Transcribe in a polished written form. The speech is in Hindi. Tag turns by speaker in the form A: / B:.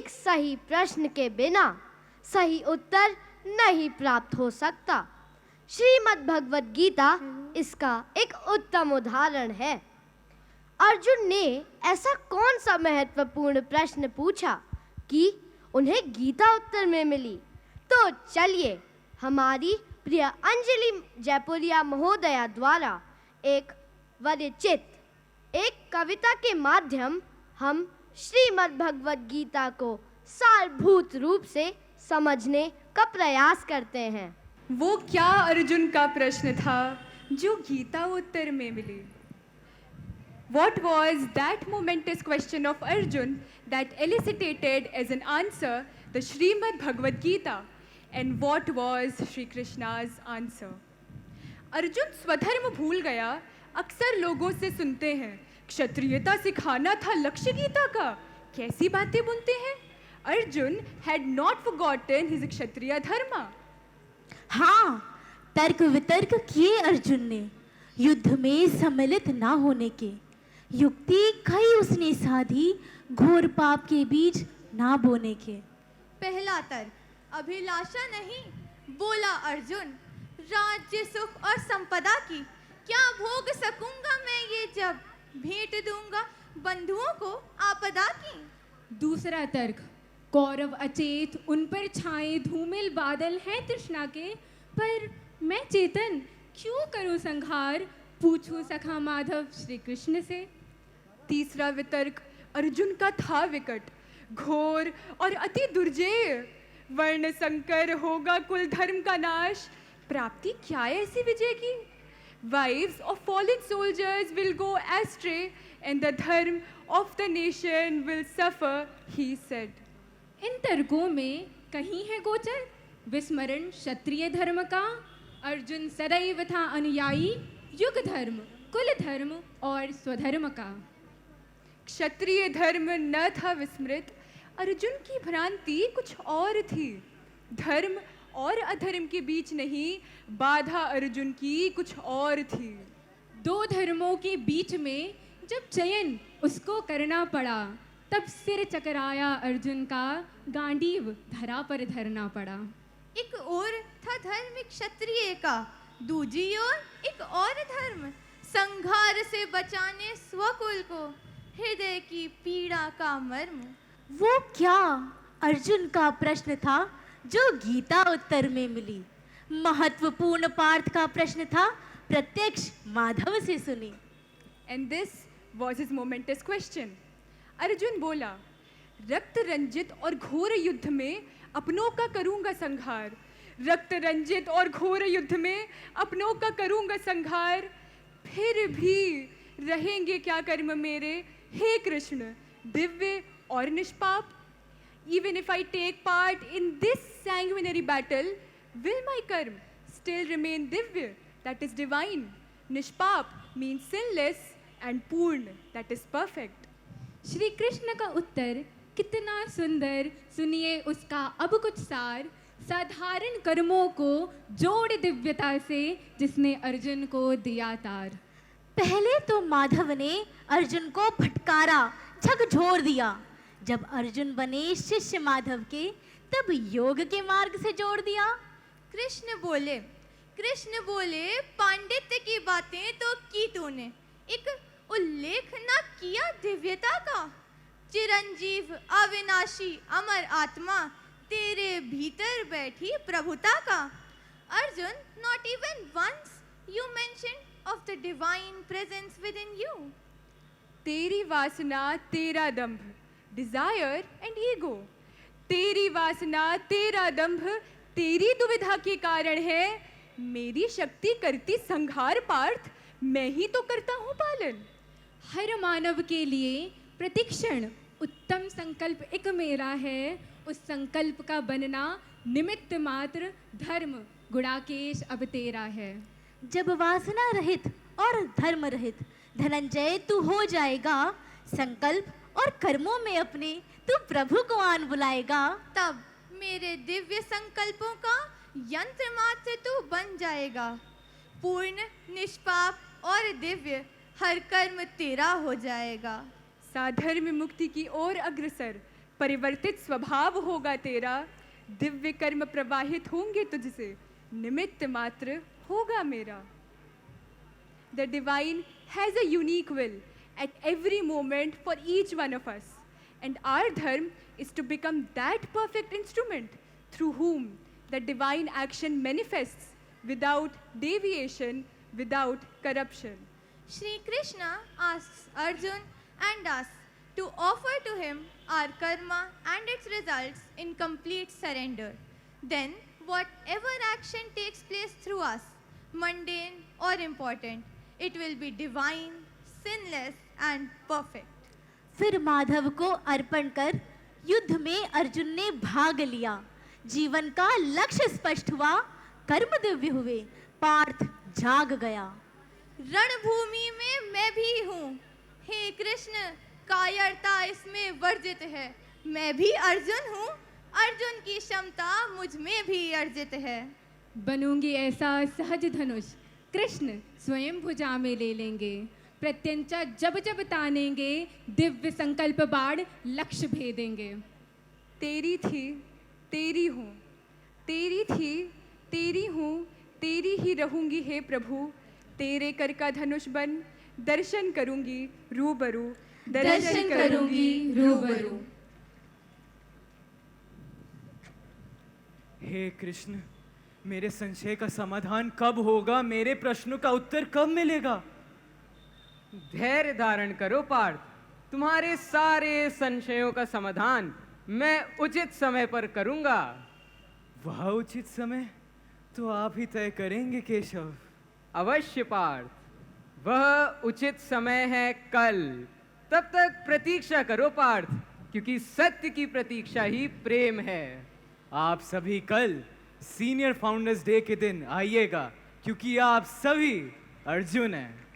A: एक सही प्रश्न के बिना सही उत्तर नहीं प्राप्त हो सकता। श्रीमद् भगवद गीता इसका एक उत्तम उदाहरण है। अर्जुन ने ऐसा कौन सा महत्वपूर्ण प्रश्न पूछा कि उन्हें गीता उत्तर में मिली? तो चलिए हमारी प्रिय अंजलि जयपुरिया महोदया द्वारा एक विरचित एक कविता के माध्यम हम श्रीमद् भगवद गीता को सारभूत रूप से समझने का प्रयास करते हैं।
B: वो क्या अर्जुन का प्रश्न था जो गीता उत्तर में मिली? What was that momentous question of Arjun that elicited as an answer the Srimad Bhagavad Gita, and what was Shri Krishna's answer? Arjun स्वधर्म भूल गया। अक्सर लोगों से सुनते हैं क्षत्रियता सिखाना था लक्ष्य गीता का, कैसी बातें बुनते हैं। Arjun had not forgotten his क्षत्रिय धर्म।
C: हाँ, तर्क वितर्क किए अर्जुन ने युद्ध में सम्मिलित ना होने के। युक्ति कई उसने साधी घोर पाप के बीज ना बोने के।
D: पहला तर्क, अभिलाषा नहीं, बोला अर्जुन, राज्य सुख और संपदा की क्या भोग सकूंगा मैं ये जब भेंट दूंगा बंधुओं को आपदा की।
E: दूसरा तर्क, कौरव अचेत उन पर छाए धूमिल बादल हैं तृष्णा के, पर मैं चेतन क्यों करूं संहार, पूछूं सखा माधव श्री कृष्ण से।
B: तीसरा वितर्क अर्जुन का था विकट, घोर और अति दुर्जेय, वर्ण संकर होगा कुल धर्म का नाश, प्राप्ति क्या है ऐसी विजय की। Wives of fallen soldiers will go astray and the dharma of the nation will suffer, he said.
E: इन तर्कों में कहीं है गोचर विस्मरण क्षत्रिय धर्म का। अर्जुन सदैव था अनुयायी युग धर्म, कुल धर्म और स्वधर्म का।
B: क्षत्रिय धर्म न था विस्मृत, अर्जुन की भ्रांति कुछ और थी। धर्म और अधर्म के बीच नहीं, बाधा अर्जुन की कुछ और थी।
E: दो धर्मों के बीच में जब चयन उसको करना पड़ा, तब सिर चकराया अर्जुन का, गांडीव धरा पर धरना पड़ा।
D: एक और था धर्म क्षत्रिय का, दूजी ओर एक और धर्म संघार से बचाने स्वकुल को, हृदय की पीड़ा का मर्म।
C: वो क्या अर्जुन का प्रश्न था जो गीता उत्तर में मिली? महत्वपूर्ण पार्थ का प्रश्न था, प्रत्यक्ष माधव से सुनी।
B: And this was his momentous question. Arjun बोला, रक्त रंजित और घोर युद्ध में अपनों का करूंगा संहार, रक्त रंजित और घोर युद्ध में अपनों का करूंगा संहार, फिर भी रहेंगे क्या कर्म मेरे हे कृष्ण दिव्य और निष्पाप। Even if I take part in this sanguinary battle, will my karma still remain divya, that is divine? Nishpap means sinless and Purna, that is perfect.
E: Shri Krishna का उत्तर कितना सुंदर, सुनिए उसका अब कुछ सार। साधारण कर्मों को जोड़ दिव्यता से जिसने अर्जुन को दिया तार।
C: पहले तो माधव ने अर्जुन को फटकारा, झकझोर दिया। जब अर्जुन बने शिष्य माधव के, तब योग के मार्ग से जोड़ दिया।
D: कृष्ण बोले पांडित्य की बातें तो की तूने, एक उल्लेख न किया दिव्यता का। चिरंजीव अविनाशी अमर आत्मा तेरे भीतर बैठी प्रभुता का। Arjun, not even once you mentioned of the divine presence within you.
B: तेरी वासना तेरा दंभ, desire and ego. तेरी वासना तेरा दंभ तेरी दुविधा के कारण है, मेरी शक्ति करती संहार पार्थ, मैं ही तो करता हूँ पालन।
E: हर मानव के लिए प्रतिक्षण उत्तम संकल्प एक मेरा है, उस संकल्प का बनना निमित्त मात्र धर्म गुणाकेश अब तेरा है।
C: जब वासना रहित और धर्म रहित धनंजय तू हो जाएगा, संकल्प और कर्मों में अपने तू प्रभु को आन बुलाएगा।
D: तब मेरे दिव्य संकल्पों का यंत्र मात्र तू बन जाएगा। पूर्ण, निष्पाप और दिव्य हर कर्म तेरा हो जाएगा।
B: साधर्म मुक्ति की ओर अग्रसर परिवर्तित स्वभाव होगा तेरा, दिव्य कर्म प्रवाहित होंगे तुझसे, निमित्त मात्र होगा मेरा. The divine has a unique will at every moment for each one of us. And our dharma is to become that perfect instrument through whom the divine action manifests without deviation, without corruption.
D: Shri Krishna asks Arjun and us to offer to him our karma and its results in complete surrender. Then, whatever action takes place through us, mundane or important, it will be divine, sinless and perfect.
C: फिर माधव को अर्पण कर युद्ध में अर्जुन ने भाग लिया. जीवन का लक्ष्य स्पष्ट हुआ, कर्म दिव्य हुए, पार्थ जाग गया.
D: रणभूमि में मैं भी हूँ, हे कृष्ण, कायरता इसमें वर्जित है. मैं भी अर्जुन हूँ, अर्जुन की क्षमता मुझ में भी अर्जित है.
E: बनूंगी ऐसा सहज धनुष, कृष्ण स्वयं भुजा में ले लेंगे. प्रत्यंचा जब जब तानेंगे, दिव्य संकल्प बाण लक्ष्य भेदेंगे.
B: तेरी थी, तेरी हूँ, तेरी थी, तेरी हूँ, तेरी ही रहूंगी हे प्रभु. तेरे कर का धनुष बन दर्शन करूंगी रूबरू,
E: दर्शन करूंगी रूबरू.
F: हे कृष्ण, मेरे संशय का समाधान कब होगा? मेरे प्रश्नों का उत्तर कब मिलेगा?
G: धैर्य धारण करो पार्थ, तुम्हारे सारे संशयों का समाधान मैं उचित समय पर करूंगा.
F: वह उचित समय तो आप ही तय करेंगे केशव.
G: अवश्य पार्थ, वह उचित समय है कल. तब तक प्रतीक्षा करो पार्थ, क्योंकि सत्य की प्रतीक्षा ही प्रेम है.
F: आप सभी कल सीनियर फाउंडर्स डे के दिन आइएगा, क्योंकि आप सभी अर्जुन हैं.